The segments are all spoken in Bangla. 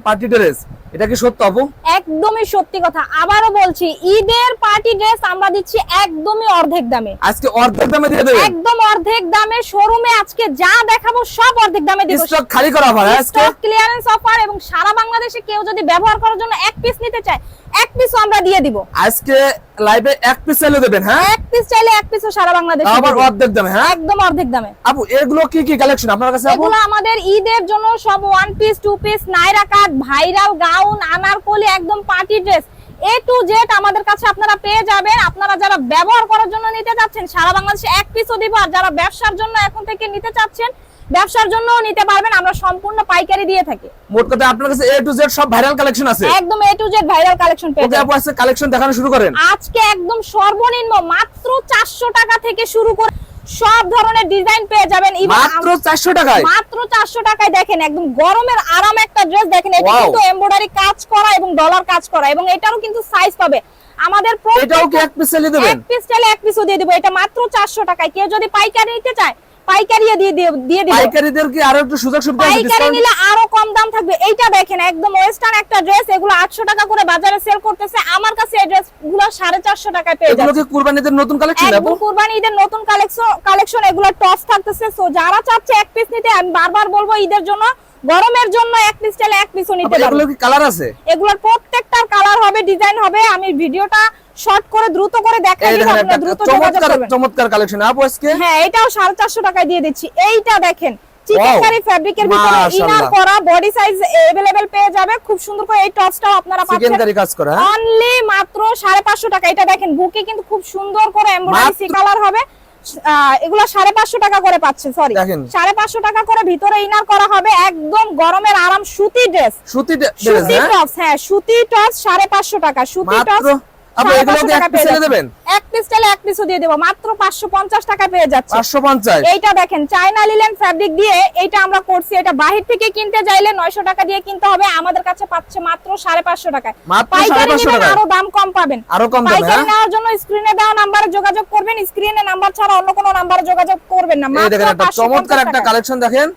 পার্টি ড্রেস, এটা কি সত্য আপু? একদমই সত্যি কথা, আবারও বলছি, ঈদের পার্টি ড্রেস আমরা দিচ্ছি একদমই অর্ধেক দামে। আজকে অর্ধেক দামে দিয়ে দেবেন? একদম অর্ধেক দামে। শোরুমে আজকে যা দেখাবো সব অর্ধেক দামে দিব। স্টক খালি করা হবে আজকে, স্টক ক্লিয়ারেন্স অফার, এবং সারা বাংলাদেশে কেউ যদি ব্যবহার করার জন্য এক পিস নিতে চায়, এক পিসও আমরা দিয়ে দিব। আজকে লাইভে এক পিস চাইলে দেবেন? হ্যাঁ, এক পিস চাইলে এক পিসও সারা বাংলাদেশে আবার দিব। অর্ধেক দামে? হ্যাঁ, একদম অর্ধেক দামে। আপু এগুলো কি কি কালেকশন আপনার কাছে আপু? এগুলো আমাদের ঈদের জন্য সব ওয়ান পিস, টু পিস, নাইরা কাট, ভাইরাল গাউন, আনারকলি, একদম party dress A to Z আমাদের কাছে আপনারা পেয়ে যাবেন। আপনারা যারা ব্যবহার করার জন্য নিতে চাচ্ছেন সারা বাংলাদেশে এক পিসও দিব, আর যারা ব্যবসার জন্য এখন থেকে নিতে চাচ্ছেন ব্যবসার জন্যও নিতে পারবেন। আমরা সম্পূর্ণ পাইকারি দিয়ে থাকি। মোট কথা আপনার কাছে এ টু জেড সব ভাইরাল কালেকশন আছে? একদম এ টু জেড ভাইরাল কালেকশন পেয়ে যাবেন। আপু আজকে কালেকশন দেখানো শুরু করেন। আজকে একদম সর্বনিম্ন মাত্র 400 টাকা থেকে শুরু করে সব ধরনের ডিজাইন পেয়ে যাবেন। মাত্র 400 টাকায়? মাত্র 400 টাকায়। দেখেন একদম গরমের আরাম একটা ড্রেস। দেখেন এটা কিন্তু এমব্রয়ডারি কাজ করা এবং ডলার কাজ করা, এবং এটারও কিন্তু সাইজ পাবে আমাদের। এটাও কি এক পিস চাইলে দেবেন? এক পিস চাইলে এক পিসও দিয়ে দেব। এটা মাত্র 400 টাকায়। কেউ যদি পাইকারি নিতে চায় পাইকারি দিয়ে দিব। পাইকারিদের কি আরো একটু সুযোগ সুবিধা আছে? পাইকারি নিলে আরো কম দাম থাকবে। এইটা দেখেন একদম ওয়েস্টার্ন একটা ড্রেস, এগুলো 800 টাকা করে বাজারে সেল করতেছে, আমার কাছে এই ড্রেসগুলো 450 টাকায় পেয়ে যাবেন। এগুলো কি কুরবানিদের নতুন কালেকশন? একদম কুরবানি ঈদের নতুন কালেকশন, এগুলো টপস থাকতেছে। সো যারা চাচ্ছে এক পিস নিতে, আমি বারবার বলবো ঈদের জন্য, গরমের জন্য এক পিস চাইলে এক পিসও নিতে পারবেন। এগুলো কি কালার আছে? এগুলোর প্রত্যেকটার কালার হবে, ডিজাইন হবে। আমি ভিডিওটা শর্ট করে দ্রুত করে দেখাই দিব, আপনারা দ্রুত যোগাযোগ করবেন। চমৎকার কালেকশন আপু আজকে। হ্যাঁ, এটাও 450 টাকায় দিয়ে দিচ্ছি। এইটা দেখেন চিকেনকারি ফ্যাব্রিকের ভিতরে ইনার করা, বডি সাইজ अवेलेबल পেয়ে যাবে। খুব সুন্দর করে এই টপসটাও আপনারা পাচ্ছেন চিকেনকারি কাজ করা অনলি মাত্র 550 টাকা। এটা দেখেন বুকে কিন্তু খুব সুন্দর করে এমব্রয়ডারি সি কালার হবে। এগুলা 550 টাকা করে পাচ্ছেন। সরি, 550 টাকা করে ভিতরে ইনার করা হবে। একদম গরমের আরাম সুতি ড্রেস, সুতি টপস। হ্যাঁ, সুতি টপস 550 টাকা। সুতি টপস আপনি এগুলো কি এক পিস চাইলে দেবেন? এক পিস চাইলে এক পিসও দিয়ে দেব। মাত্র 550 টাকায় পেয়ে যাচ্ছে। 550? এইটা দেখেন চায়না লিলেন ফ্যাব্রিক দিয়ে এইটা আমরা করছি। এটা বাহির থেকে কিনতে চাইলে 900 টাকা দিয়ে কিনতে হবে, আমাদের কাছে পাচ্ছে মাত্র 550 টাকায়। পাইকারি নিলে আরো দাম কম পাবেন। আরো কম দামে? পাইকারি নেওয়ার জন্য স্ক্রিনে দেওয়া নম্বরে যোগাযোগ করবেন। স্ক্রিনে নাম্বার ছাড়া অন্য কোনো নম্বরে যোগাযোগ করবেন না। এই দেখেন একটা চমৎকার একটা কালেকশন দেখেন।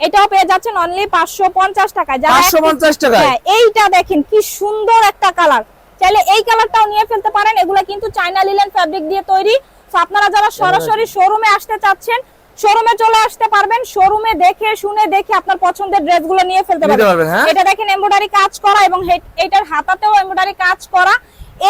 এটাও পেয়ে যাচ্ছেন অনলি 550 টাকায়। 550 টাকায়? হ্যাঁ, এইটা দেখেন কি সুন্দর একটা কালার, চাইলে এই কালারটাও নিয়ে ফেলতে পারেন। এগুলা কিন্তু চায়না লিলেন ফ্যাব্রিক দিয়ে তৈরি। সো আপনারা যারা সরাসরি শোরুমে আসতে চাচ্ছেন শোরুমে চলে আসতে পারবেন। শোরুমে দেখে শুনে দেখে আপনার পছন্দের ড্রেসগুলো নিয়ে ফেলতে পারবেন। এটা দেখেন এমব্রয়ডারি কাজ করা, এবং এটার হাতাতেও এমব্রয়ডারি কাজ করা।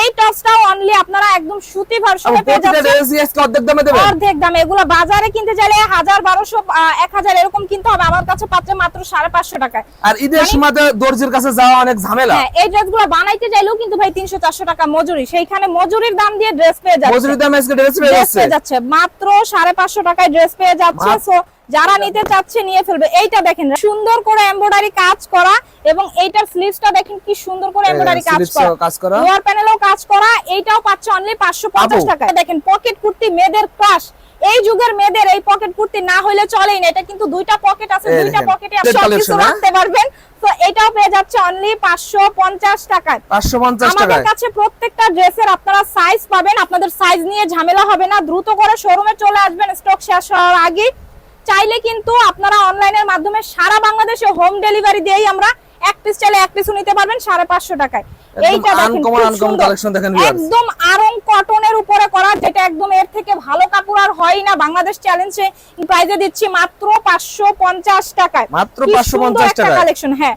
এই টপসটাও অনলি আপনারা একদম সুতি ভার্সনে পেয়ে যাচ্ছেন অর্ধেক দামে দেবেন? অর্ধেক দামে। এগুলো বাজারে কিনতে চাইলে 1000, 1200, 1000 এরকম কিনতে হবে, আমার কাছে পাচ্ছে মাত্র 550 টাকায়। আর ঈদের সময় দর্জির কাছে যাওয়া অনেক ঝামেলা। হ্যাঁ, এই ড্রেসগুলো বানাইতে চাইলেও কিন্তু ভাই 300-400 টাকা মজুরি, সেইখানে মজুরির দাম দিয়ে ড্রেস পেয়ে যাচ্ছে। মজুরির দামে আজকে ড্রেস পেয়ে যাচ্ছে মাত্র 550 টাকায় ড্রেস পেয়ে যাচ্ছে। সো যারা নিতে চাচ্ছে নিয়ে ফেলবে। এইটা দেখেন সুন্দর করে এমব্রয়ডারি কাজ করা, এবং এইটার স্লিভসটা দেখেন কি সুন্দর করে এমব্রয়ডারি কাজ করা, লোয়ার প্যানেলও কাজ করা। এইটাও পাচ্ছে অনলি 550 টাকায়। দেখেন পকেট কুর্তি, মেয়েদের ক্রাশ। এই যুগের মেয়েদের এই পকেট কুর্তি না হইলে চলেই না। এটা কিন্তু দুইটা পকেট আছে, দুইটা পকেটে আপনি সবকিছু রাখতে পারবেন। তো এটাও পেয়ে যাচ্ছে অনলি 550 টাকায়। 550 টাকায় আমাদের কাছে প্রত্যেকটা ড্রেসের আপনারা সাইজ পাবেন। আপনাদের সাইজ নিয়ে ঝামেলা হবে না। দ্রুত করে শোরুমে চলে আসবেন স্টক শেষ হওয়ার আগে। চাইলে কিন্তু আপনারা অনলাইনের মাধ্যমে সারা বাংলাদেশে হোম ডেলিভারি দিয়েই আমরা এক পিস চাইলে এক পিসও নিতে পারবেন 550 টাকায়। এইটা দেখেন একদম আরং কটনের উপরে করা, যেটা একদম এর থেকে ভালো কাপড় আর হয় না। বাংলাদেশ চ্যালেঞ্জে প্রাইজে দিচ্ছি মাত্র 550 টাকায়। মাত্র 550 টাকা কালেকশন। হ্যাঁ,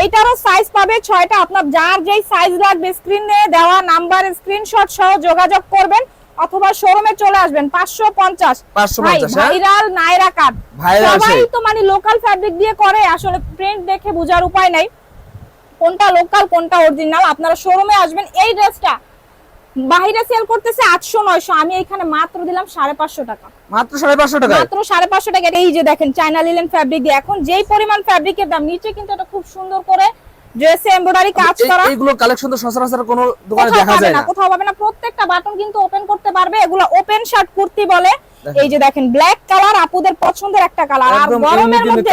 এইটারও সাইজ পাবে 6টা। আপনার যার যেই সাইজ লাগবে স্ক্রিনে দেওয়া নাম্বার স্ক্রিনশট সহ যোগাযোগ করবেন, অথবা শোরুমে চলে আসবেন। 550 ভাইরাল নাইরা কাট। সবাই তো মানে লোকাল ফ্যাব্রিক দিয়ে করে, আসলে প্রিন্ট দেখে বোঝার উপায় নাই কোনটা লোকাল কোনটা অরিজিনাল। আপনারা শোরুমে আসবেন। এই ড্রেসটা বাইরে সেল করতেছে 800-900, আমি এখানে মাত্র দিলাম 550 টাকা। মাত্র 550 টাকা? মাত্র 550 টাকা। এই যে দেখেন চায়না লিলেন ফ্যাব্রিক দিয়ে। এখন যেই পরিমাণ ফ্যাব্রিকের দাম, নিচে কিন্তু এটা খুব সুন্দর করে ড্রেসে এমব্রয়ডারি কাজ করা। এইগুলো কালেকশন তো সচরাচর কোনো দোকানে দেখা যায় না, কোথাও পাবে না। প্রত্যেকটা বাটন কিন্তু ওপেন করতে পারবে। এগুলো ওপেন শার্ট কুর্তি বলে। এই যে দেখেন ব্ল্যাক কালার, আপুদের পছন্দের একটা কালার, আর গরমের মধ্যে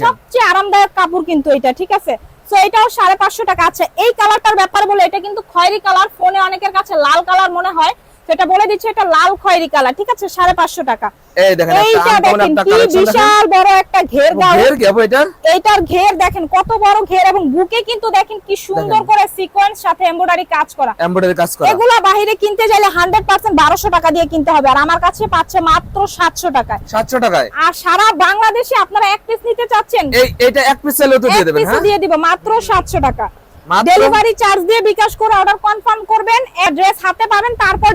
সবচেয়ে আরামদায়ক কাপড় কিন্তু এটা। ঠিক আছে, সো এটাও 550 টাকা। আছে এই কালারটার ব্যাপারে বলে, এটা কিন্তু খয়েরি কালার। ফোনে অনেকের কাছে লাল কালার মনে হয়, তো এটা বলে দিচ্ছি, এটা লাল খয়েরি কালার, ঠিক আছে, 550 টাকা। এই দেখেন এইটা দেখেন কি বিশাল বড় একটা ঘের গাউন। ঘের কি আপু এটা? এইটার ঘের দেখেন কত বড় ঘের, এবং বুকে কিন্তু দেখেন কি সুন্দর করে সিকোয়েন্স সাথে এমব্রয়ডারি কাজ করা। এমব্রয়ডারি কাজ করা। এগুলা বাইরে কিনতে চাইলে 100% 1200 টাকা দিয়ে কিনতে হবে, আর আমার কাছে পাচ্ছে মাত্র 700 টাকায়। 700 টাকায়। আর সারা বাংলাদেশে আপনারা এক পিস নিতে চাচ্ছেন, এইটা এক পিস চাইলেও তো দিয়ে দেবেন। হ্যাঁ, দিয়ে দিব মাত্র 700 টাকা। ডেলিভারি চার্জ দিয়ে বিকাশ করে অর্ডার কনফার্ম করবেন, অ্যাড্রেস হাতে পাবেন, তারপর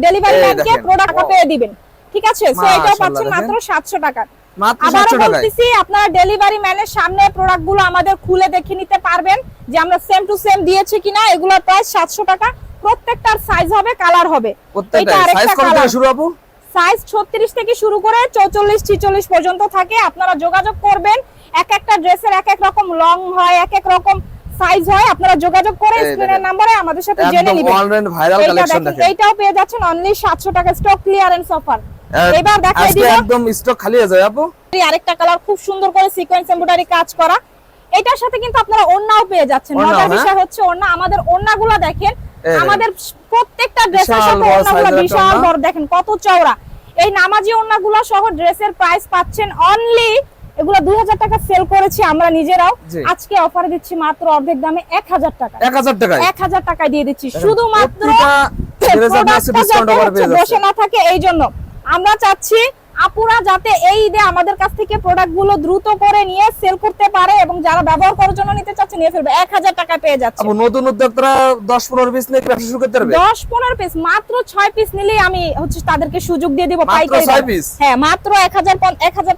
ডেলিভারি ম্যানকে প্রোডাক্ট পেয়ে দিবেন, ঠিক আছে। সো এটাও পাচ্ছেন মাত্র 700 টাকা। আবার বলতেছি, আপনারা ডেলিভারি ম্যানের সামনে প্রোডাক্টগুলো আমাদের খুলে দেখে নিতে পারবেন যে আমরা সেম টু সেম দিয়েছি কিনা। এগুলোর প্রাইস 700 টাকা, প্রত্যেকটার সাইজ হবে, কালার হবে। এটা আরেকটা কালার। শুরু আপু সাইজ 36 থেকে শুরু করে 44 46 পর্যন্ত থাকে। আপনারা যোগাযোগ করবেন, এক একটা ড্রেসের এক এক রকম লং হয়, এক এক রকম সাইজ হয়। আপনারা যোগাযোগ করে স্ক্রিনের নম্বরে আমাদের সাথে জেনে নেবেন। অনলাইন ভাইরাল কালেকশন দেখেন, এইটাও পেয়ে যাচ্ছেন অনলি 700 টাকা, স্টক ক্লিয়ারেন্স অফার। এবার দেখাই দিব, একদম স্টক খালি হয়ে যায় আপু। আরেকটা কালার খুব সুন্দর করে সিকোয়েন্স এমব্রয়ডারি কাজ করা। এটার সাথে কিন্তু আপনারা ওড়নাও পেয়ে যাচ্ছেন। মজার বিষয় হচ্ছে ওড়না, আমাদের ওড়নাগুলো দেখেন, আমাদের প্রত্যেকটা ড্রেসের সাথে ওড়নাগুলো বিশাল বড়, দেখেন কত চওড়া। এই নামাজি ওড়নাগুলো সহ ড্রেসের প্রাইস পাচ্ছেন অনলি, এগুলো 2000 টাকা সেল করেছি আমরা নিজেরাও, আজকে অফার দিচ্ছি মাত্র অর্ধেক দামে 1000 টাকা। 1000 টাকায় 1000 টাকায় দিয়ে দিচ্ছি, শুধুমাত্র বসে না থাকে। এই জন্য আমরা চাচ্ছি আপুরা যাতে এই ঈদে আমাদের কাছ থেকে প্রোডাক্ট গুলো দ্রুত করে নিয়ে সেল করতে পারে, এবং যারা ব্যবহার করার জন্য নিতে চাচ্ছে নিয়ে ফেলবে। 1000 টাকা পেয়ে যাচ্ছে। আপু নতুন উদ্যোক্তারা 10-15 পিস নিয়ে ব্যবসা শুরু করতে পারবে। 10-15 পিস, মাত্র 6 পিস নিলেই আমি হচ্ছে তাদেরকে সুযোগ দিয়ে দিব পাইকারি। 6 পিস, হ্যাঁ, মাত্র 1000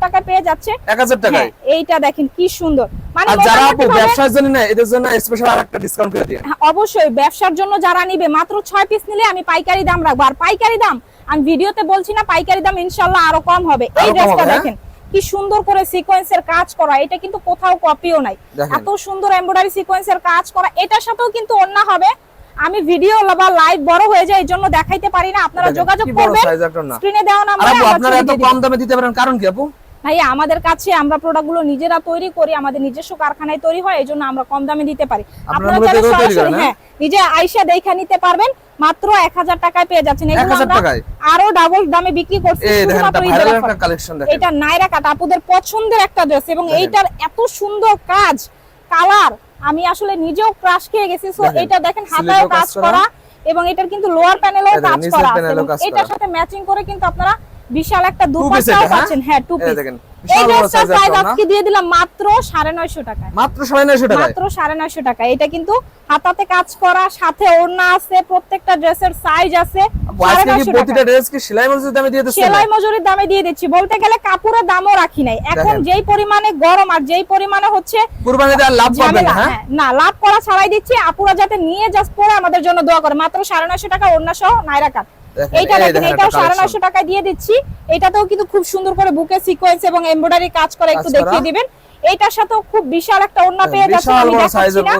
টাকা পেয়ে যাচ্ছে। 1000 টাকায়। এইটা দেখেন কি সুন্দর। মানে যারা আপু ব্যবসার জন্য না, এদের জন্য স্পেশাল আরেকটা ডিসকাউন্ট করে দিন। অবশ্যই ব্যবসার জন্য যারা নিবে মাত্র 6 পিস নিলে আমি পাইকারি দাম রাখবো। আর পাইকারি দাম আমি ভিডিওতে বলছি না, পাইকারি দাম ইনশাআল্লাহ আরো কম হবে। এই ড্রেসটা দেখেন কি সুন্দর করে সিকোয়েন্সের কাজ করা, এটা কিন্তু কোথাও কপিও নাই, এত সুন্দর এমব্রয়ডারি সিকোয়েন্সের কাজ করা। এটার সাথেও কিন্তু ওড়না হবে। আমি ভিডিও বা লাইভ বড় হয়ে যায়, এইজন্য দেখাইতে পারি না। আপনারা যোগাযোগ করবেন, স্ক্রিনে দেওয়া নাম্বারে। আপনারা এত কম দামে দিতে পারেন কারণ কি আপু? ভাই আমাদের কাছে আমরা প্রোডাক্টগুলো নিজেরা তৈরি করি, আমাদের নিজস্ব কারখানায় তৈরি হয়, এইজন্য আমরা কম দামে দিতে পারি। আপনারা যারা সরাসরি নিজে আইসা দেখা নিতে পারবেন, মাত্র 1000 টাকায় পেয়ে যাচ্ছেন। এগুলো আমরা আরো ডাবল দামে বিক্রি করছি। এটা নাইরা কাট, আপুদের পছন্দের একটা ড্রেস, এবং এইটার এত সুন্দর কাজ, কালার, আমি আসলে নিজেও ক্রাশ খেয়ে গেছি। সো এটা দেখেন হাতায়ও কাজ করা, এবং এটার কিন্তু লোয়ার প্যানেলেও কাজ করা আছে, এবং এটার সাথে ম্যাচিং করে কিন্তু আপনারা বিশাল একটা দুপাট্টাও পাচ্ছেন। হ্যাঁ, টু পিস। এই ড্রেসটার প্রাইস আজকে দিয়ে দিলাম মাত্র 950 টাকায়। মাত্র 950 টাকায়, মাত্র 950 টাকা। এটা কিন্তু হাতাতে কাজ করা, সাথে ওড়না আছে, প্রত্যেকটা ড্রেসের সাইজ আছে। আজকে কি প্রতিটা ড্রেস কি সেলাই মজুরির দামে দিয়ে দিচ্ছেন? সেলাই মজুরির দামে দিয়ে দিচ্ছি, বলতে গেলে কাপড়ের দামও রাখি নাই। এখন যেই পরিমাণে গরম আর যেই পরিমাণে হচ্ছে কুরবানিতে আর লাভ পাবেন না। হ্যাঁ, না, লাভ করা ছাড়াই দিচ্ছি। আপুরা যাতে নিয়ে জাস্ট পরে আমাদের জন্য দোয়া করে। মাত্র 950 টাকা ওড়না সহ নাইরা কাট। এইটা দেখেন, এটাও 950 টাকায় দিয়ে দিচ্ছি। এটাতেও কিন্তু খুব সুন্দর করে বুকে সিকোয়েন্স এবং এমব্রয়ডারি কাজ করে, একটু দেখিয়ে দিবেন। এইটার সাথেও খুব বিশাল একটা ওড়না পেয়ে যাচ্ছেন। আমি দেখাচ্ছি না,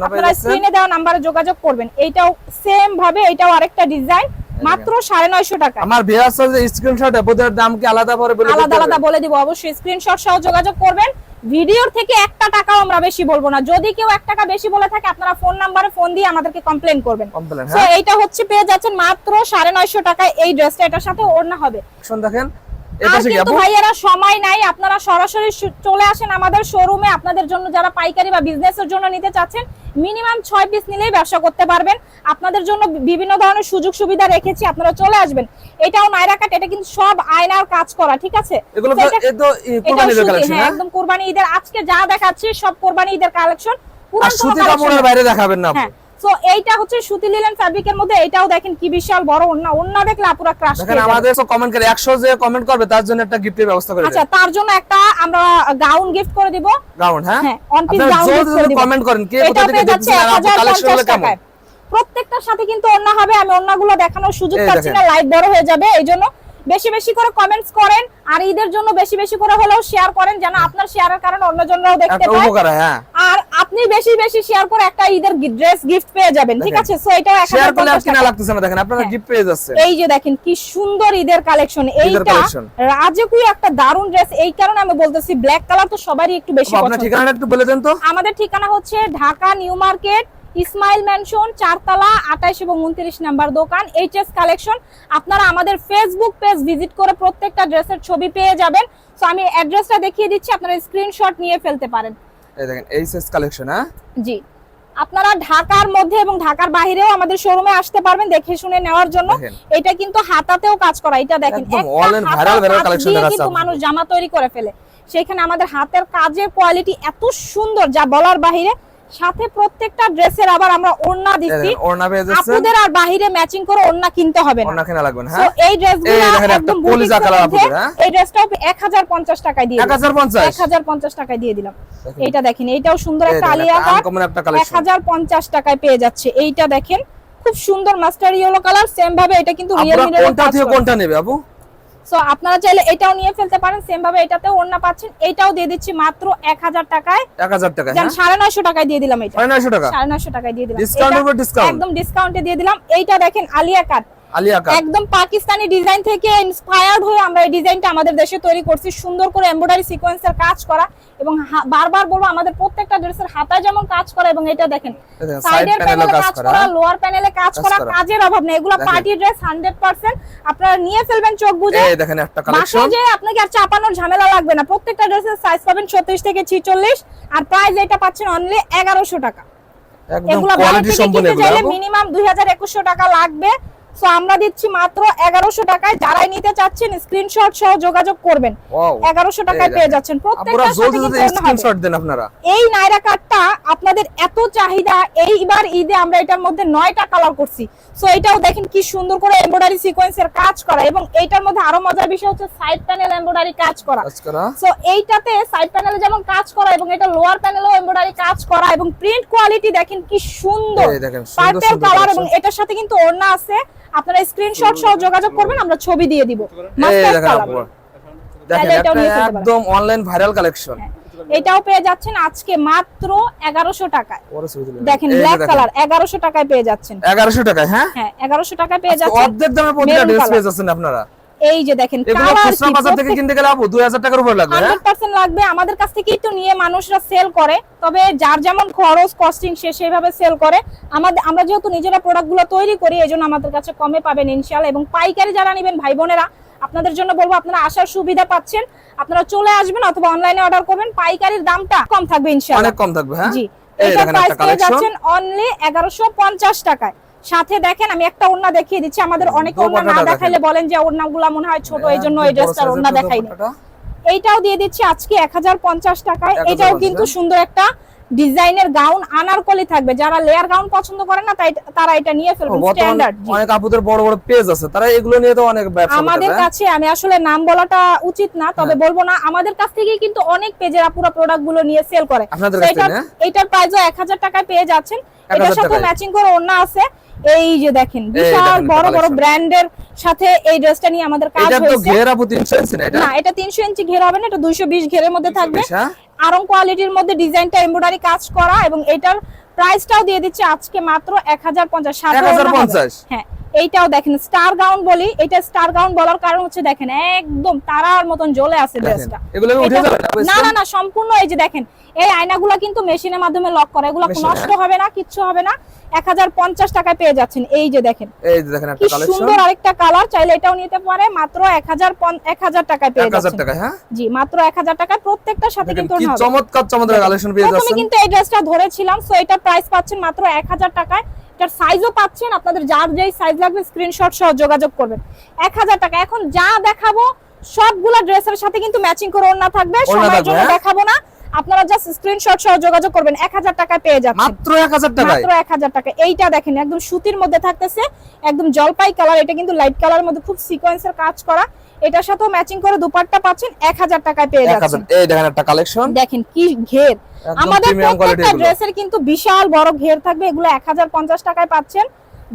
আপনারা স্ক্রিনে দেওয়া নম্বরে যোগাযোগ করবেন। এইটাও সেম ভাবে, এটাও আরেকটা ডিজাইন, মাত্র 950 টাকা। আমার ভিউয়ার্স যে স্ক্রিনশট এর দাম কি আলাদা করে বলে দিতে আলাদা আলাদা বলে দিব, অবশ্যই স্ক্রিনশট সহ যোগাযোগ করবেন। ভিডিওর থেকে 1 টাকাও আমরা বেশি বলবো না। যদি কেউ 1 টাকা বেশি বলে থাকে, আপনারা ফোন নম্বরে ফোন দিয়ে আমাদেরকে কমপ্লেইন করবেন। সো এইটা হচ্ছে পেয়ে যাচ্ছেন মাত্র 950 টাকায় এই ড্রেসটা। এটার সাথে ওড়না হবে। শুন দেখেন, এটা কি আপু? ভাইয়ারা সময় নাই, আপনারা সরাসরি চলে আসেন আমাদের শোরুমে। আপনাদের জন্য যারা পাইকারি বা বিজনেসের জন্য নিতে চাচ্ছেন, মিনিমাম 6 পিস নিলেই ব্যবসা করতে পারবেন। আপনাদের জন্য বিভিন্ন ধরনের সুযোগ সুবিধা রেখেছি, আপনারা চলে আসবেন। এটাও নাইরা কাট, এটা কিন্তু সব আয়নার কাজ করা, ঠিক আছে? এগুলো তো কুরবানি ঈদের কালেকশন। হ্যাঁ, একদম কুরবানি ঈদের। আজকে যা দেখাচ্ছি সব কুরবানি ঈদের কালেকশন। পুরো সুতি কাপড়ের বাইরে দেখাবেন না আপু। সো এইটা হচ্ছে সুতি লিলেন ফ্যাব্রিকের মধ্যে। এটাও দেখেন কি বিশাল বড় ওড়না। ওড়না দেখলে আপুরা ক্রাশ দেখেন, আমাদের সব কমেন্ট করে 100 যে কমেন্ট করবে তার জন্য একটা গিফটের ব্যবস্থা করে দেব। আচ্ছা, তার জন্য একটা আমরা গাউন গিফট করে দিব। গাউন? হ্যাঁ, অন পিস গাউন গিফট করে দিব। কমেন্ট করেন কে কোথা থেকে দেখছেন আর আপু কালেকশনগুলো কেমন। প্রত্যেকটার সাথে কিন্তু ওড়না হবে। আমি ওড়নাগুলো দেখানোর সুযোগ পাচ্ছি না, লাইভ বড় হয়ে যাবে। এইজন্য বেশি বেশি করে কমেন্টস করেন, আর ঈদের জন্য বেশি বেশি করে হলেও শেয়ার করেন, যেন আপনার শেয়ারের কারণে অন্যজনরাও দেখতে পায়। আর আপনি বেশি বেশি শেয়ার করে একটা ঈদের ড্রেস গিফট পেয়ে যাবেন, ঠিক আছে? সো এটাও শেয়ার করলে আর কিনা লাগতেছে না। দেখেন আপনারা গিফট পেয়ে যাচ্ছেন। এই যে দেখেন কি সুন্দর ঈদের কালেকশন। এইটা রাজকীয় একটা দারুন ড্রেস। এই কারণে আমি বলতেছি ব্ল্যাক কালার তো সবারই একটু বেশি পছন্দ। আপনার ঠিকানাটা একটু বলে দেন তো। আমাদের ঠিকানা হচ্ছে Dhaka new market, Ismail mansion 4 তলা 28 এবং 29 নাম্বার দোকান এইচএস কালেকশন। আপনারা আমাদের ফেসবুক পেজ ভিজিট করে প্রত্যেকটা ড্রেসের ছবি পেয়ে যাবেন। সো আমি অ্যাড্রেসটা দেখিয়ে দিচ্ছি, আপনারা স্ক্রিনশট নিয়ে ফেলতে পারেন। এই দেখেন এইচএস কালেকশন। হ্যাঁ জি, আপনারা ঢাকার মধ্যে এবং ঢাকার বাইরেও আমাদের শোরুমে আসতে পারবেন দেখে শুনে নেওয়ার জন্য। এটা কিন্তু হাতাতেও কাজ করা, এটা দেখেন একদম অনলাইন ভাইরাল কালেকশন দেখাচ্ছে কিন্তু মানুষ জামা তৈরি করে ফেলে, সেখানে আমাদের হাতের কাজের কোয়ালিটি এত সুন্দর যা বলার বাইরে। সাথে প্রত্যেকটা ড্রেসের আবার আমরা ওড়না দিচ্ছি, ওড়না পেয়ে যাচ্ছে আপনাদের আর বাইরে ম্যাচিং করে ওড়না কিনতে হবে না, ওড়না কেনা লাগবে না। সো হ্যাঁ এই ড্রেসগুলো একদম কলিজা কালার আপনাদের। হ্যাঁ এই ড্রেসটাও 1050 টাকায় দিয়ে 1050 টাকায় দিয়ে দিলাম। এইটা দেখেন, এইটাও সুন্দর একটা আলিয়া কাট, 1050 টাকায় পেয়ে যাচ্ছে। এইটা দেখেন খুব সুন্দর মাস্টার ইয়েলো কালার, সেম ভাবে এটা কিন্তু রিয়েল মিরর। কোনটা থেকে কোনটা নেবে আপু? সো আপনারা চাইলে এটাও নিয়ে ফেলতে পারেন, সেম ভাবে এটাতেও ওড়না পাচ্ছেন। এটাও দিয়ে দিচ্ছি মাত্র 1000 টাকায়। 1000 টাকা? জান 950 টাকায় দিয়ে দিলাম। এটা 950 টাকা, 950 টাকায় দিয়ে দিলাম। ডিসকাউন্ট উপর ডিসকাউন্ট, একদম ডিসকাউন্টে দিয়ে দিলাম। এইটা দেখেন আলিয়া কাট, আলিয়া কাট একদম পাকিস্তানি ডিজাইন থেকে ইন্সপায়ার্ড হয়ে আমরা এই ডিজাইনটা আমাদের দেশে তৈরি করছি, সুন্দর করে এমব্রয়ডারি সিকোয়েন্সের কাজ করা। এবং বারবার বলবো আমাদের প্রত্যেকটা ড্রেসের হাতায় যেমন কাজ করা, এবং এটা দেখেন সাইডের প্যানেলে কাজ করা, লোয়ার প্যানেলে কাজ করা, কাজের অভাব নেই। এগুলো পার্টি ড্রেস 100%। আপনারা নিয়ে ফেলবেন চোখ বুজে। এই দেখেন একটা কালেকশন, যে আপনাকে আর চাপানোর ঝামেলা লাগবে না। প্রত্যেকটা ড্রেসের সাইজ পাবেন 36 থেকে 46, আর প্রাইস এটা পাচ্ছেন অনলি 1100 টাকা। একদম কোয়ালিটি সম্পন্ন। এগুলো মিনিমাম 2100 টাকা লাগবে। সো আমরা দিচ্ছি মাত্র 1100 টাকায়। যারাই নিতে চাচ্ছেন স্ক্রিনশট সহ যোগাযোগ করবেন, 1100 টাকায় পেয়ে যাচ্ছেন। প্রত্যেকটা স্ক্রিনশট দেন আপনারা। এই নাইরা কাটটা আপনাদের এত চাহিদা, এইবার ঈদে আমরা এটার মধ্যে 9টা কালার করছি। সো এটাও দেখেন কি সুন্দর করে এমব্রয়ডারি সিকোয়েন্সের কাজ করা, এবং এইটার মধ্যে আরো মজার বিষয় হচ্ছে সাইড প্যানেল এমব্রয়ডারি কাজ করা। সো এইটাতে সাইড প্যানেলে যেমন কাজ করা, এবং এটা লোয়ার প্যানেলেও এমব্রয়ডারি কাজ করা, এবং প্রিন্ট কোয়ালিটি দেখেন কি সুন্দর পার্পল কালার, এবং এটার সাথে কিন্তু ওড়না আছে। আপনারা স্ক্রিনশট সহ যোগাযোগ করবেন, আমরা ছবি দিয়ে দিব। মাস্টার্ড কালার, দেখেন একদম অনলাইন ভাইরাল কালেকশন। এটাও পেয়ে যাচ্ছেন আজকে মাত্র 1100 টাকায়। দেখেন ব্ল্যাক কালার 1100 টাকায় পেয়ে যাচ্ছেন। 1100 টাকায়? হ্যাঁ 1100 টাকায় পেয়ে যাচ্ছেন। অর্ধেক দামে প্রতিটা ড্রেস পেয়ে যাচ্ছেন আপনারা। এই যে দেখেন এগুলো খুচরা বাজার থেকে কিনতে গেলে আপু 2000 টাকার উপর লাগবে। 100% লাগবে। আমাদের কাছ থেকেই তো নিয়ে মানুষরা সেল করে, তবে যার যেমন খরচ কস্টিং সে সেইভাবে সেল করে। আমরা যেহেতু নিজেরা প্রোডাক্টগুলো তৈরি করি, এজন্য আমাদের কাছে কমে পাবেন ইনশাআল্লাহ। এবং পাইকারি যারা নেবেন ভাই বোনেরা, আপনাদের জন্য বলবো আপনারা আসার সুবিধা পাচ্ছেন, আপনারা চলে আসবেন অথবা অনলাইনে অর্ডার করবেন। পাইকারির দামটা কম থাকবে ইনশাআল্লাহ, অনেক কম থাকবে। হ্যাঁ জি, এটা প্রাইস পেয়ে যাচ্ছেন অনলি 1150 টাকায়। সাথে দেখেন আমি একটা ওড়না দেখিয়ে দিচ্ছি। আমাদের অনেক ওড়না না দেখাইলে বলেন যে ওড়নাগুলো মনে হয় ছোট, এইজন্য এই ড্রেসটার ওড়না দেখাইনি। এইটাও দিয়ে দিচ্ছি আজকে 1050 টাকায়। এটাও কিন্তু সুন্দর একটা ডিজাইনের গাউন, আনারকলি থাকবে। যারা লেয়ার গাউন পছন্দ করে না তারা এটা নিয়ে ফেলবেন। স্ট্যান্ডার্ড অনেক আপুদের বড় বড় পেজ আছে, তারা এগুলো নিয়ে তো অনেক ব্যবসা করে। আমাদের কাছে আমি আসলে নাম বলাটা উচিত না, তবে বলবো না, আমাদের কাছ থেকে কিন্তু অনেক পেজের আপুরা প্রোডাক্টগুলো নিয়ে সেল করে। এটার প্রাইসও 1000 টাকায় পেয়ে যাচ্ছেন। এটার সাথে ম্যাচিং করে ওড়না আছে। এই যে দেখেন বিশাল বড় বড় ব্র্যান্ডের সাথে এই ড্রেসটা নিয়ে আমাদের কাজ হয়েছে। এটা তো ঘের আপু 300 ইঞ্চি না? না, এটা 300 ইঞ্চি ঘের হবে না, এটা 220 ঘেরের মধ্যে থাকবে। আরং কোয়ালিটির মধ্যে ডিজাইনটা এমব্রয়ডারি কাজ করা, এবং এটার প্রাইসটাও দিয়ে দিচ্ছি আজকে মাত্র 1050। 1050? হ্যাঁ। এইটাও দেখেন স্টার গাউন বলি, এটা স্টার গাউন বলার কারণ হচ্ছে দেখেন একদম তারার মতন জ্বলে আছে ড্রেসটা। এগুলো উঠে যাবে না? না না, সম্পূর্ণ। এই যে দেখেন এই আয়নাগুলো কিন্তু মেশিনের মাধ্যমে লক করা, এগুলো নষ্ট হবে না, কিচ্ছু হবে না। 1050 টাকায় পেয়ে যাচ্ছেন। এই যে দেখেন, এই যে দেখেন একটা কালেকশন, সুন্দর আরেকটা কালার, চাইলে এটাও নিতে পারে। মাত্র 1000 টাকায় পেয়ে যাচ্ছেন। 1000 টাকা? হ্যাঁ জি, মাত্র 1000 টাকায়। প্রত্যেকটার সাথে কিন্তু কি চমৎকার চমৎকার কালেকশন পেয়ে যাচ্ছেন। আমি কিন্তু এই ড্রেসটা ধরেছিলাম, সো এটা প্রাইস পাচ্ছেন মাত্র 1000 টাকায়। এটার সাইজও পাচ্ছেন, আপনাদের যার যেই সাইজ লাগবে স্ক্রিনশট সহ যোগাযোগ করবেন। 1000 টাকা। এখন যা দেখাবো সবগুলা ড্রেসের সাথে কিন্তু ম্যাচিং করে ওড়না থাকবে, সময়ের জন্য দেখাবো না। আপনারা জাস্ট স্ক্রিনশট সহ যোগাযোগ করবেন। 1000 টাকায় পেয়ে যাচ্ছেন। মাত্র 1000 টাকায়? মাত্র 1000 টাকা। এইটা দেখেন একদম সুতির মধ্যে থাকতেছে, একদম জলপাই কালার। এটা কিন্তু লাইট কালারের মধ্যে খুব সিকোয়েন্সের কাজ করা। এটার সাথেও ম্যাচিং করে দুপাট্টা পাচ্ছেন। 1000 টাকায় পেয়ে যাচ্ছেন। এই দেখেন একটা কালেকশন, দেখেন কি ঘের। আমাদের প্রত্যেকটা ড্রেসের কিন্তু বিশাল বড় ঘের থাকবে। এগুলো 1050 টাকায় পাচ্ছেন।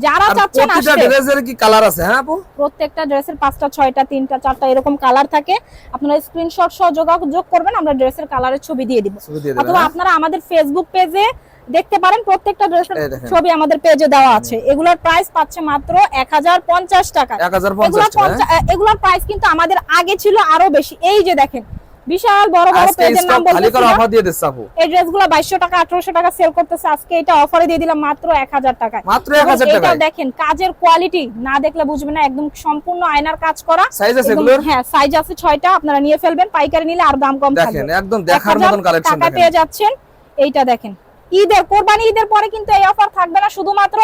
যারা চাচ্ছেন আসলে প্রত্যেকটা ড্রেসের কি কালার আছে? হ্যাঁ আপু, প্রত্যেকটা ড্রেসের 5টা 6টা 3টা 4টা এরকম কালার থাকে। আপনারা স্ক্রিনশট সহ যোগাযোগ করবেন, আমরা ড্রেসের কালারের ছবি দিয়ে দিব। অথবা আপনারা আমাদের ফেসবুক পেজে দেখতে পারেন, প্রত্যেকটা ড্রেসের ছবি আমাদের পেজে দেওয়া আছে। এগুলোর প্রাইস পাচ্ছে মাত্র 1050 টাকা। এগুলোর প্রাইস কিন্তু আমাদের আগে ছিল আরো বেশি। এই যে দেখেন বিশাল বড় বড় আজকে পেজের নাম স্টক খালি বলতেছি করে না। অফার দিয়ে দিচ্ছে আপু। এই ড্রেসগুলো 2200 টাকা 1800 টাকা সেল করতেছে, আজকে এটা অফারে দিয়ে দিলাম মাত্র 1000 টাকায়। মাত্র এবং 1000 টাকায়। এটা দেখেন কাজের কোয়ালিটি না দেখলে বুঝবেন না, একদম সম্পূর্ণ আয়নার কাজ করা। সাইজ আছে এবং এগুলোর? হ্যাঁ সাইজ আছে 6টা, আপনারা নিয়ে ফেলবেন, পাইকারি নিলে আর দাম কম থাকবে। দেখেন একদম দেখার মতন কালেকশন টাকা দেখেন। পেয়ে যাচ্ছেন। এইটা দেখেন ঈদের কোরবানি ঈদের পরে কিন্তু এই অফার থাকবে না, শুধুমাত্র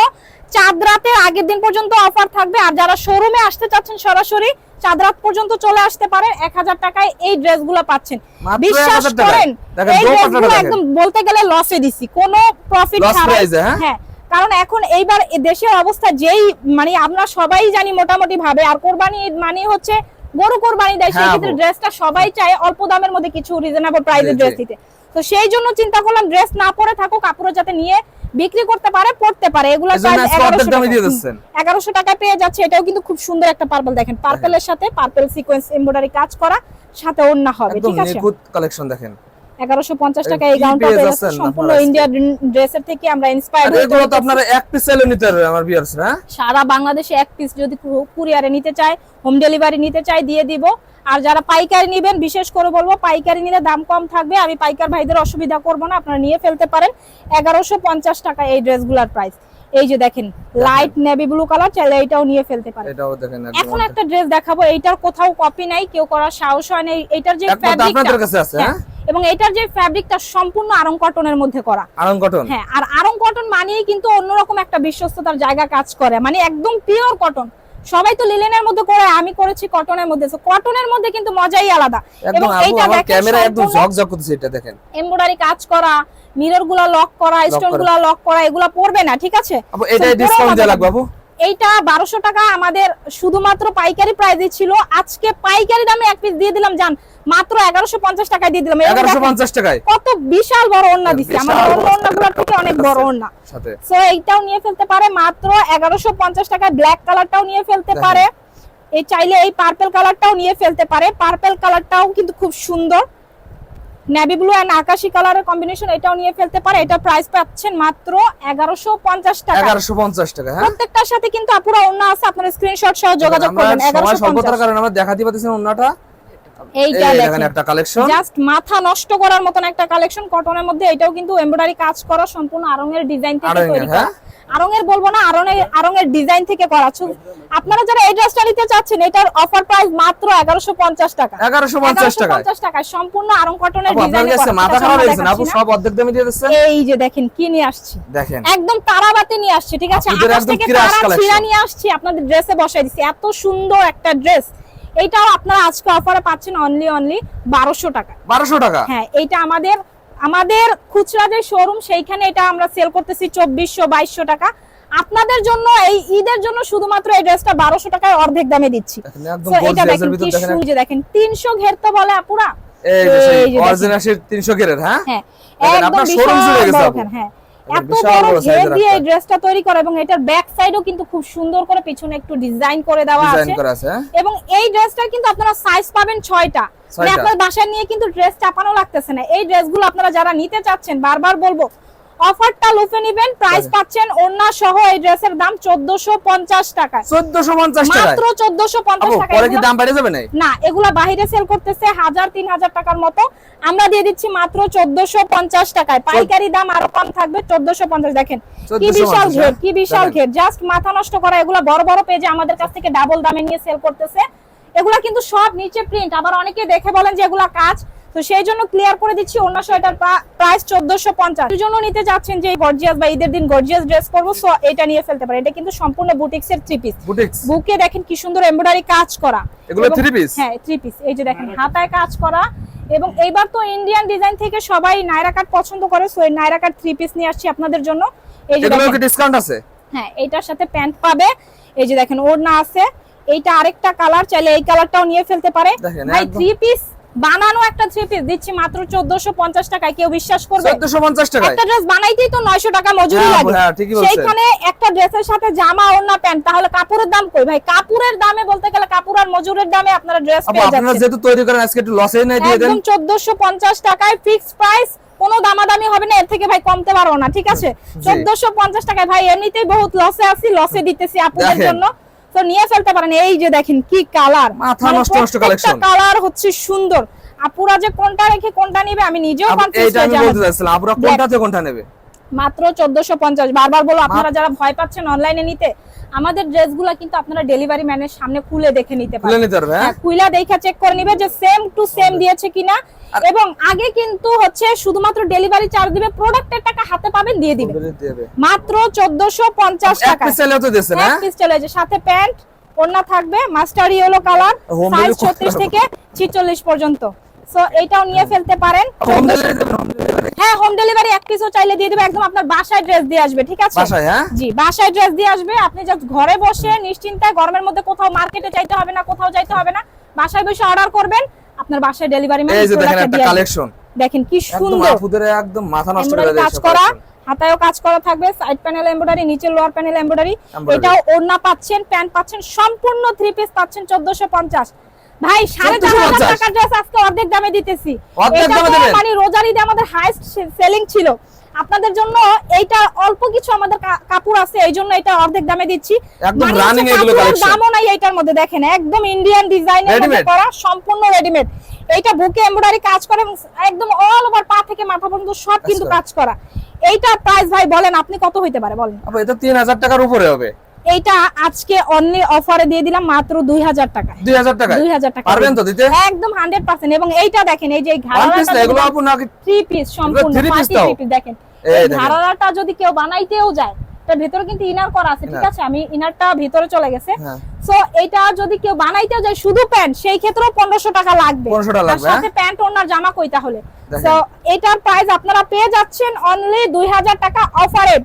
চাঁদ রাতের আগের দিন পর্যন্ত অফার থাকবে। আর যারা শোরুমে আসতে চাচ্ছেন সরাসরি চাঁদ রাত পর্যন্ত চলে আসতে পারেন, 1000 টাকায় এই ড্রেসগুলো পাচ্ছেন। মাত্র বিশ্বাস 1000 টাকায়। করেন দেখেন এই দোপাট্টাটা ড্রেসগুলো দেখেন। একদম বলতে গেলে লসে দিছি, কোনো প্রফিট Loss ছাড়াই। price এ, হ্যাঁ? হ্যাঁ, কারণ এখন এইবার দেশের অবস্থা যেই মানে আমরা সবাই জানি মোটামুটি ভাবে, আর কোরবানি ঈদ মানে হচ্ছে গরু কোরবানি দেয়, সেই হ্যাঁ ক্ষেত্রে আপু। ড্রেসটা সবাই চায় অল্প দামের মধ্যে কিছু রিজনেবল প্রাইসে জি, ড্রেস জি। দিতে। তো সেই জন্য চিন্তা করলাম ড্রেস না পরে থাকুক, কাপড় যাতে নিয়ে বিক্রি করতে পারে, পড়তে পারে। এগুলো এজন্য আজকে অর্ধেক দামে দিয়ে দিচ্ছেন। 1100 টাকায় পেয়ে যাচ্ছে। এটাও কিন্তু খুব সুন্দর একটা পার্পল, দেখেন পার্পলের সাথে পার্পল সিকোয়েন্স এমব্রয়ডারি কাজ করা, সাথে ওড়না হবে, একদম ঠিক আছে। নিখুঁত কালেকশন দেখেন। 1150 টাকা কি এই গাউনটা পেয়ে পেয়ে যাচ্ছেন যাচ্ছে, সম্পূর্ণ আপনারা ইন্ডিয়া ড্রেসের থেকে আমরা ইন্সপায়ার্ড আর এগুলো তো আপনারা এক পিস চাইলে নিতে পারবে আমার ভিউয়ার্স, না? সারা বাংলাদেশে এক পিস যদি কুরিয়ারে নিতে চায়, হোম ডেলিভারি নিতে চায় দিয়ে দিব। আর যারা পাইকারি নেবেন বিশেষ করে বলবো পাইকারি নিলে দাম কম থাকবে, আমি পাইকার ভাইদের অসুবিধা করব না, আপনারা নিয়ে ফেলতে পারেন। 1150 টাকা এই ড্রেসগুলোর প্রাইস। এই যে দেখেন লাইট নেভি ব্লু কালার, চাইলে এটাও নিয়ে ফেলতে পারেন। এটাও দেখেন এখন একটা ড্রেস দেখাবো, এইটার কোথাও কপি নাই, কেউ করার সাহস হয় না। এইটার যে একমাত্র আপনাদের কাছে আছে, হ্যাঁ? এবং এটার যে ফ্যাব্রিকটা সম্পূর্ণ আরং কটনের মধ্যে করা। আরং কটন। হ্যাঁ, আর আরং কটন মানেই কিন্তু অন্যরকম একটা বিশ্বস্ততার জায়গা কাজ করে, মানে একদম পিওর কটন। সবাই তো লিলেনের মধ্যে করে, আমি করেছি কটনের মধ্যে, তো কটনের মধ্যে কিন্তু মজাই আলাদা। একদম আপু আমার ক্যামেরা একদম ঝকঝক করতেছে, এটা দেখেন এমব্রয়ডারি কাজ করা, মিরর গুলা লক করা, স্টোন গুলা লক করা, এগুলা পড়বে না, ঠিক আছে। আপু এটাই ডিসকাউন্ট দেয়া লাগবে আপু? এইটা 1200 টাকা আমাদের শুধুমাত্র পাইকারি প্রাইসে ছিল, আজকে পাইকারি দামে এক পিস দিয়ে দিলাম জান, মাত্র 1150 টাকায় দিয়ে দিলাম। 1150 টাকায় কত বিশাল বড় ওড়না দিছি, আমাদের ওড়নাগুলোর থেকে অনেক বড় ওড়না সাথে। সো এইটাও নিয়ে ফেলতে পারে মাত্র 1150 টাকায়। ব্ল্যাক কালারটাও নিয়ে ফেলতে পারে, এই চাইলে এই পার্পল কালারটাও নিয়ে ফেলতে পারে। পার্পল কালারটাও কিন্তু খুব সুন্দর, নেভি ব্লু এন্ড আকাশী কালারের কম্বিনেশন, এটাও নিয়ে ফেলতে পারে। এটা প্রাইস পাচ্ছেন মাত্র 1150 টাকা। 1150 টাকা, হ্যাঁ? প্রত্যেকটার সাথে কিন্তু আপুরা ওড়না আছে, আপনারা স্ক্রিনশট সহ যোগাযোগ করবেন। সময় স্বল্পতার 1150 কারণে আমরা দেখাতে পাচ্ছি ওন্নাটা। এইটা এই দেখেন দেখেন একটা কালেকশন, জাস্ট মাথা নষ্ট করার মতন একটা কালেকশন কটনের মধ্যে। এটাও কিন্তু এমব্রয়ডারি কাজ করা, সম্পূর্ণ আরঙের ডিজাইন থেকে তৈরি করা। আরঙের বলবো না, আরঙের ডিজাইন থেকে করা। আপনারা যারা এই ড্রেসটা নিতে চাচ্ছেন, এটার অফার প্রাইস মাত্র 1150 টাকা। 1150 টাকায় সম্পূর্ণ আরং কটনের ডিজাইন আপনাদের কাছে মাথা খারাপ হয়ে গেছে আপু, সব অর্ধেক দামে দিয়ে দিচ্ছেন। এই যে দেখেন কি নিয়ে আসছি, দেখেন একদম তারাবাতে নিয়ে আসছি, ঠিক আছে। আপনাদের আকাশ একদম থেকে কিরাস তারা collection। ছিঁড়া নিয়ে আসছি, আপনাদের ড্রেসে বসাই দিছি। এত সুন্দর একটা ড্রেস, এইটাও আপনারা আজকে অফারে পাচ্ছেন অনলি 1200 টাকা। 1200 টাকা? হ্যাঁ, এইটা আমাদের খুচরা যে শোরুম সেইখানে এটা আমরা সেল করতেছি 2400-2200 টাকা। আপনাদের জন্য এই ঈদের জন্য শুধুমাত্র এই ড্রেসটা 1200 টাকায় অর্ধেক দামে দিচ্ছি। একদম So, এটা গর্জিয়াসের দেখেন ভিতর কি দেখেন, সুন্দর, দেখেন 300 ঘের তো বলে আপুরা। এই যে সেই এই যে দেখেন। অরিজিনাল 300 গেরের, হ্যাঁ? হ্যাঁ, দেখেন একদম আপনার শোরুম জুড়ে গেছে বিশাল আপু। বড়, হ্যাঁ। দেখেন, এত বিশাল বড় বড় ঘের সাইজের দিয়ে এই একটা। ড্রেসটা তৈরি করা, এবং এটার ব্যাক সাইডও কিন্তু খুব সুন্দর করে পিছনে একটু ডিজাইন করে দেওয়া ডিজাইন আছে। করা আছে, হ্যাঁ? এবং এই ড্রেসটা কিন্তু আপনারা সাইজ পাবেন 6টা, মানে আপনার বাসায় নিয়ে কিন্তু ড্রেস চাপানো লাগতেছে না। এই ড্রেসগুলো আপনারা যারা নিতে চাচ্ছেন, বারবার বলবো অফারটা লুফে নেবেন। প্রাইস পাচ্ছেন ওড়না সহ এই ড্রেসের দাম 1450 টাকা। 1450 টাকা? মাত্র 1450 আপু টাকা। পরে কি দাম বেড়ে যাবে না? না, এগুলা বাইরে সেল করতেছে 1000-3000 টাকার মতো, আমরা দিয়ে দিচ্ছি মাত্র 1450 টাকায়। পাইকারি দাম আরো কম থাকবে, 1450। দেখেন কি বিশাল ঘের, কি বিশাল ঘের, জাস্ট মাথা নষ্ট করা। এগুলা বড় বড় পেজে আমাদের কাছ থেকে ডাবল দামে নিয়ে সেল করতেছে। এগুলা কিন্তু সব নিচে প্রিন্ট, আবার অনেকে দেখে বলেন যে এগুলা কাজ, তো সেই জন্য ক্লিয়ার করে দিচ্ছি। অন্য এটার প্রাইস 1450। এর জন্য নিতে যাচ্ছেন যে গর্জিয়াস বা ঈদের দিন গর্জিয়াস ড্রেস করবো, সো এটা নিয়ে ফেলতে পারেন। এটা কিন্তু সম্পূর্ণ বুটিক্স এর 3 পিস। বুটিক্স বুকে দেখেন কি সুন্দর এমব্রয়ডারি কাজ করা, এগুলো 3 পিস? হ্যাঁ 3 পিস। এই যে দেখেন হাতায় কাজ করা, এবং এইবার তো ইন্ডিয়ান ডিজাইন থেকে সবাই নায়রা কাট পছন্দ করে, সো এই নায়রা কাট 3 পিস নিয়ে আসছি আপনাদের জন্য। এই যে এগুলো কি ডিসকাউন্ট আছে? হ্যাঁ, এইটার সাথে প্যান্ট পাবে। এই যে দেখেন ওড়না আছে, এইটা আরেকটা কালার, চাইলে এই কালারটাও নিয়ে ফেলতে পারে। ভাই 3 পিস বানানো একটা 3 পিস দিচ্ছি মাত্র 1450 টাকায়। কেউ বিশ্বাস করবে? 1450 টাকায় একটা ড্রেস বানাইতেই তো 900 টাকা মজুরি লাগে। হ্যাঁ ঠিকই বলছেন। সেইখানে একটা ড্রেসের সাথে জামা ওড়না প্যান্ট, তাহলে কাপড়ের দাম কই ভাই? কাপড়ের দামে বলতে গেলে কাপড় আর মজুরির দামে আপনারা ড্রেস আপু পেয়ে আপনারা যাচ্ছেন। যেহেতু তৈরি করেন আজকে একটু লসে নাই দিয়ে দেন। একদম 1450 টাকায় ফিক্স প্রাইস, কোনো দামাদামি হবে না, এর থেকে ভাই কমতে পারবো না, ঠিক আছে। 1450 টাকায় ভাই, এমনিতেই বহুত লসে আছি, লসে দিতেছি আপনাদের জন্য, তো নিয়ে ফেলতে পারেন। এই যে দেখেন কি কালার, মাথা নষ্ট নষ্ট কালেকশন। কালার হচ্ছে সুন্দর। আপুরা যে কোনটা রেখে কোনটা নেবে আমি নিজেও কনফিউজ এইটা আমি বলতে চাইছিলাম আপুরা কোনটাতে কোনটা নেবে। মাত্র 1450। বারবার বলো আপনারা যারা ভয় পাচ্ছেন অনলাইনে নিতে, আমাদের ড্রেসগুলো কিন্তু আপনারা ডেলিভারি ম্যানের সামনে খুলে দেখে নিতে পারবেন। খুলে নিতে পারবে, হ্যাঁ খুলে দেখে চেক করে নিবে যে সেম টু সেম দিয়েছে কিনা। এবং আগে কিন্তু হচ্ছে শুধুমাত্র ডেলিভারি চার্জ দিবে, প্রোডাক্টের টাকা হাতে পাবেন দিয়ে দিবে। মাত্র 1450 টাকা। এক পিস চাইলেও তো দিয়েছে না, এক পিস চলে যে সাথে প্যান্ট ওড়না থাকবে মাস্টার ইয়েলো কালার, সাইজ 36 থেকে 46 পর্যন্ত। সো এইটাও নিয়ে ফেলতে পারেন। হ্যাঁ হোম ডেলিভারি এক পিসও চাইলে দিয়ে দেব, একদম আপনার বাসায় ড্রেস দিয়ে আসবে, ঠিক আছে? বাসায়, হ্যাঁ জি বাসায় ড্রেস দিয়ে আসবে। আপনি জাস্ট ঘরে বসে নিশ্চিন্তায়, গরমের মধ্যে কোথাও মার্কেটে যাইতে হবে না, কোথাও যাইতে হবে না, বাসায় বসে অর্ডার করবেন, আপনার বাসায় ডেলিভারি ম্যান এই যে দেখেন একটা কালেকশন, দেখেন কি সুন্দর, একদম আপুদের একদম মাথা নষ্ট করে দেয় কাজ করা, হাতায়ও কাজ করা থাকবে, সাইড প্যানেল এমব্রয়ডারি, নিচে লোয়ার প্যানেল এমব্রয়ডারি। এটাও ওড়না পাচ্ছেন, প্যান্ট পাচ্ছেন, সম্পূর্ণ 3 পিস পাচ্ছেন 1450। ভাই 4500 টাকার ড্রেস আজকে অর্ধেক দামে দিতেছি। এটা মানে রোজার ঈদে আমাদের হাইস্ট সেলিং ছিল। আপনাদের জন্য এইটা অল্প কিছু আমাদের কাপড় আছে, এইজন্য এটা অর্ধেক দামে দিচ্ছি। একদম রানিং এগুলো কালেকশন, দামও নাই এইটার মধ্যে। দেখেন একদম ইন্ডিয়ান ডিজাইনের মধ্যে করা, সম্পূর্ণ রেডিমেড। এইটা বুকে এমব্রয়ডারি কাজ করে, একদম অল ওভার পা থেকে মাথা পর্যন্ত সব কিন্তু কাজ করা। এইটার প্রাইস ভাই বলেন আপনি কত হইতে পারে বলেন? আপু এটা 3000 টাকার উপরে হবে। এইটা আজকে অনলি অফারে দিয়ে দিলাম মাত্র 2000 টাকা। 2000 টাকা 2000 টাকা পারবেন তো দিতে? একদম 100%। এবং এইটা দেখেন, এই যে ঘাড়াটা এগুলো আপু নাকি 3 পিস সম্পূর্ণ 3 পিস দেখেন। এই ঘাড়াটা যদি কেউ বানাইতেও যায়, এর ভিতরে কিন্তু ইনার করা আছে, ঠিক আছে? আমি ইনারটা ভিতরে চলে গেছে। সো এইটা যদি কেউ বানাইতেও যায় শুধু প্যান্ট, সেই ক্ষেত্রেও 1500 টাকা লাগবে। 1500 টাকা লাগবে, সাথে প্যান্ট ওনার জামা কই তাহলে? সো এটার প্রাইস আপনারা পেয়ে যাচ্ছেন অনলি 2000 টাকা অফারে।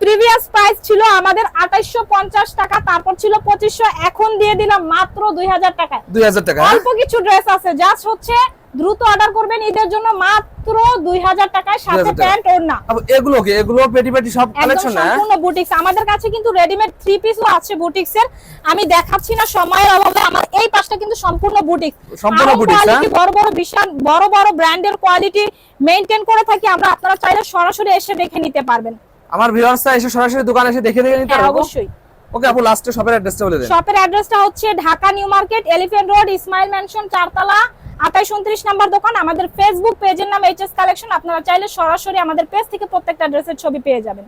প্রিভিয়াস প্রাইস ছিল আমাদের 2850 টাকা, তারপর ছিল 2500, এখন দিয়ে দিলাম মাত্র 2000 টাকায়। 2000 টাকা অল্প কিছু ড্রেস আছে, জাস্ট হচ্ছে দ্রুত অর্ডার করবেন ঈদের জন্য, মাত্র 2000 টাকায় সাথে প্যান্ট ওড়না। এগুলো কি এগুলো পেটি পেটি সব কালেকশন না? সম্পূর্ণ বুটিক্স। আমাদের কাছে কিন্তু রেডিমেড 3 পিসও আছে বুটিক্সের, আমি দেখাচ্ছি না সময়ের অভাবে। আমার এই পাশটা কিন্তু সম্পূর্ণ বুটিক্স, সম্পূর্ণ বুটিক্স, বড় বড় বিশাল বড় বড় ব্র্যান্ডের কোয়ালিটি মেইনটেইন করে থাকি আমরা। আপনারা চাইলে সরাসরি এসে দেখে নিতে পারবেন। আমার ভিউয়ার্সরা এসে সরাসরি দোকানে এসে দেখে নিতে পারবে? অবশ্যই। ওকে আপু লাস্টে শপের অ্যাড্রেসটা বলে দেন। শপের অ্যাড্রেসটা হচ্ছে Dhaka new market, elephant road, Ismail mansion, 4 তলা, 2829 নাম্বার দোকান। আমাদের ফেসবুক পেজের নাম এইচএস কালেকশন। আপনারা চাইলে সরাসরি আমাদের পেজ থেকে প্রত্যেকটা ড্রেসের ছবি পেয়ে যাবেন।